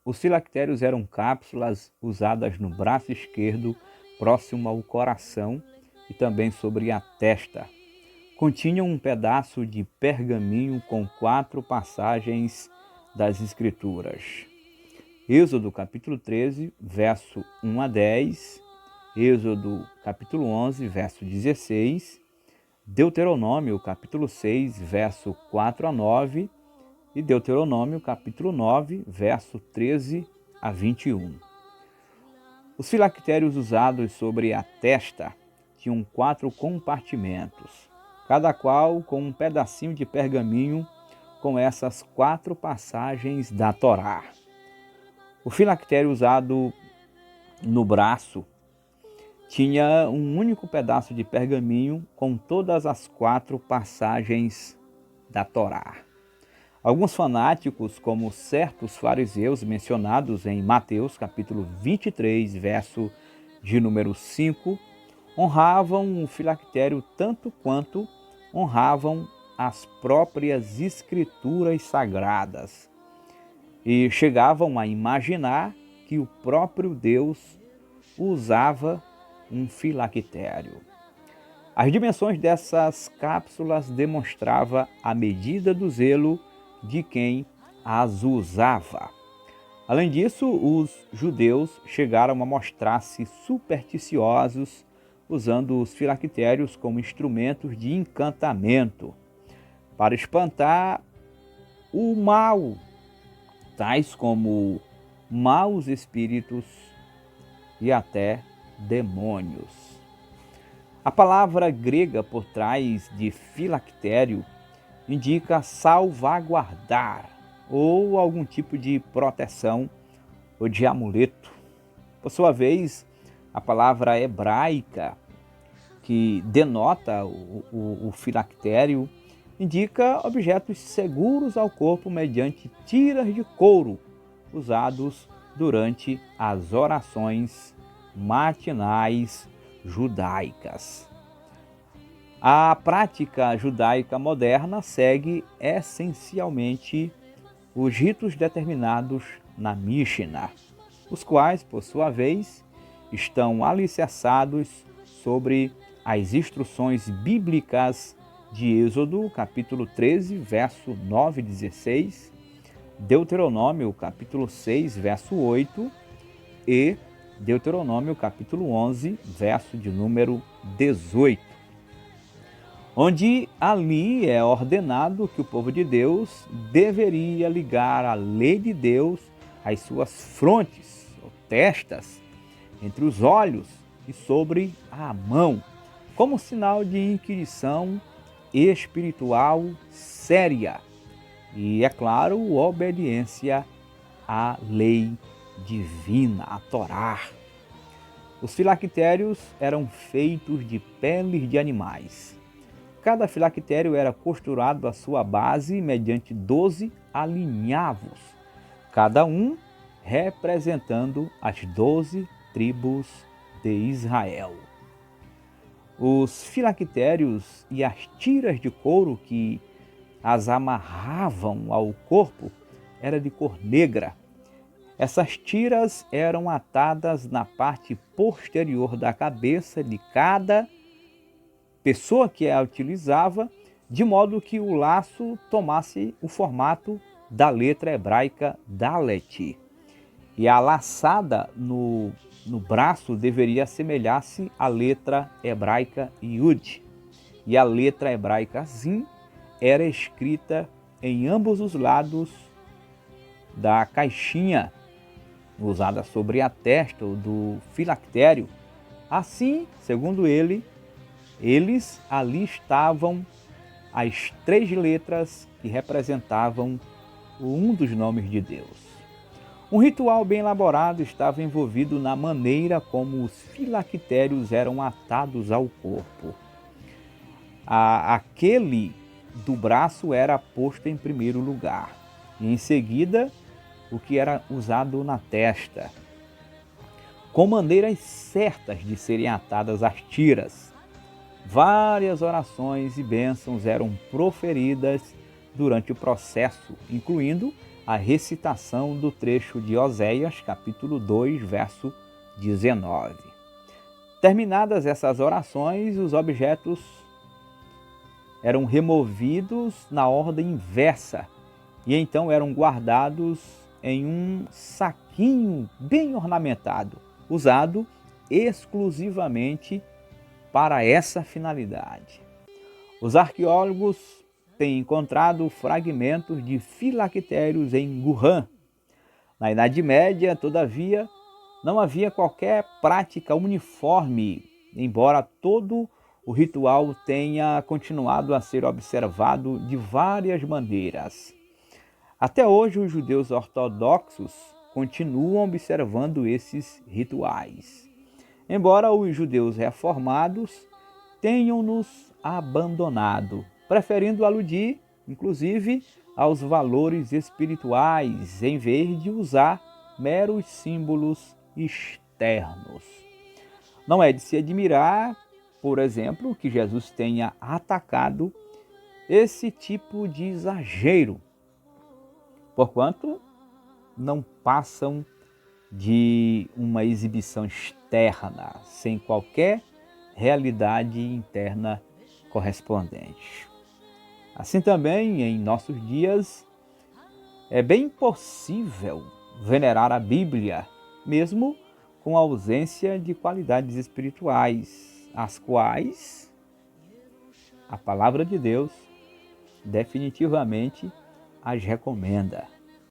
Os filactérios eram cápsulas usadas no braço esquerdo, próximo ao coração e também sobre a testa. Continham um pedaço de pergaminho com 4 passagens das Escrituras. Êxodo capítulo 13, verso 1 a 10, Êxodo capítulo 11, verso 16, Deuteronômio capítulo 6, verso 4 a 9 e Deuteronômio capítulo 9, verso 13 a 21. Os filactérios usados sobre a testa tinham 4 compartimentos, cada qual com um pedacinho de pergaminho com essas 4 passagens da Torá. O filactério usado no braço tinha um único pedaço de pergaminho com todas as 4 passagens da Torá. Alguns fanáticos, como certos fariseus mencionados em Mateus capítulo 23, verso de número 5, honravam o filactério tanto quanto honravam as próprias escrituras sagradas e chegavam a imaginar que o próprio Deus usava um filactério. As dimensões dessas cápsulas demonstravam a medida do zelo de quem as usava. Além disso, os judeus chegaram a mostrar-se supersticiosos, usando os filactérios como instrumentos de encantamento para espantar o mal, tais como maus espíritos e até demônios. A palavra grega por trás de filactério indica salvaguardar ou algum tipo de proteção ou de amuleto. Por sua vez, a palavra hebraica que denota o filactério indica objetos seguros ao corpo mediante tiras de couro usados durante as orações matinais judaicas. A prática judaica moderna segue essencialmente os ritos determinados na Mishnah, os quais, por sua vez, estão alicerçados sobre as instruções bíblicas de Êxodo, capítulo 13, verso 9 e 16, Deuteronômio, capítulo 6, verso 8 e Deuteronômio, capítulo 11, verso de número 18. Onde ali é ordenado que o povo de Deus deveria ligar a lei de Deus às suas frontes, ou testas, entre os olhos e sobre a mão, como sinal de inquisição espiritual séria e, é claro, obediência à lei divina, a Torá. Os filactérios eram feitos de peles de animais. Cada filactério era costurado à sua base mediante 12 alinhavos, cada um representando as 12 tribos de Israel. Os filactérios e as tiras de couro que as amarravam ao corpo eram de cor negra. Essas tiras eram atadas na parte posterior da cabeça de cada pessoa que a utilizava, de modo que o laço tomasse o formato da letra hebraica Dalet. E a laçada no braço deveria assemelhar-se à letra hebraica Yud. E a letra hebraica Zin era escrita em ambos os lados da caixinha usada sobre a testa do filactério. Assim, segundo eles ali estavam as 3 letras que representavam um dos nomes de Deus. Um ritual bem elaborado estava envolvido na maneira como os filactérios eram atados ao corpo. Aquele do braço era posto em primeiro lugar, e em seguida o que era usado na testa, com maneiras certas de serem atadas as tiras. Várias orações e bênçãos eram proferidas durante o processo, incluindo a recitação do trecho de Oséias, capítulo 2, verso 19. Terminadas essas orações, os objetos eram removidos na ordem inversa e então eram guardados em um saquinho bem ornamentado, usado exclusivamente para essa finalidade. Os arqueólogos têm encontrado fragmentos de filactérios em Qumran. Na Idade Média, todavia, não havia qualquer prática uniforme, embora todo o ritual tenha continuado a ser observado de várias maneiras. Até hoje, os judeus ortodoxos continuam observando esses rituais, embora os judeus reformados tenham-nos abandonado, preferindo aludir, inclusive, aos valores espirituais, em vez de usar meros símbolos externos. Não é de se admirar, por exemplo, que Jesus tenha atacado esse tipo de exagero, porquanto não passam de uma exibição externa, sem qualquer realidade interna correspondente. Assim também, em nossos dias, é bem possível venerar a Bíblia, mesmo com a ausência de qualidades espirituais, as quais a palavra de Deus definitivamente as recomenda.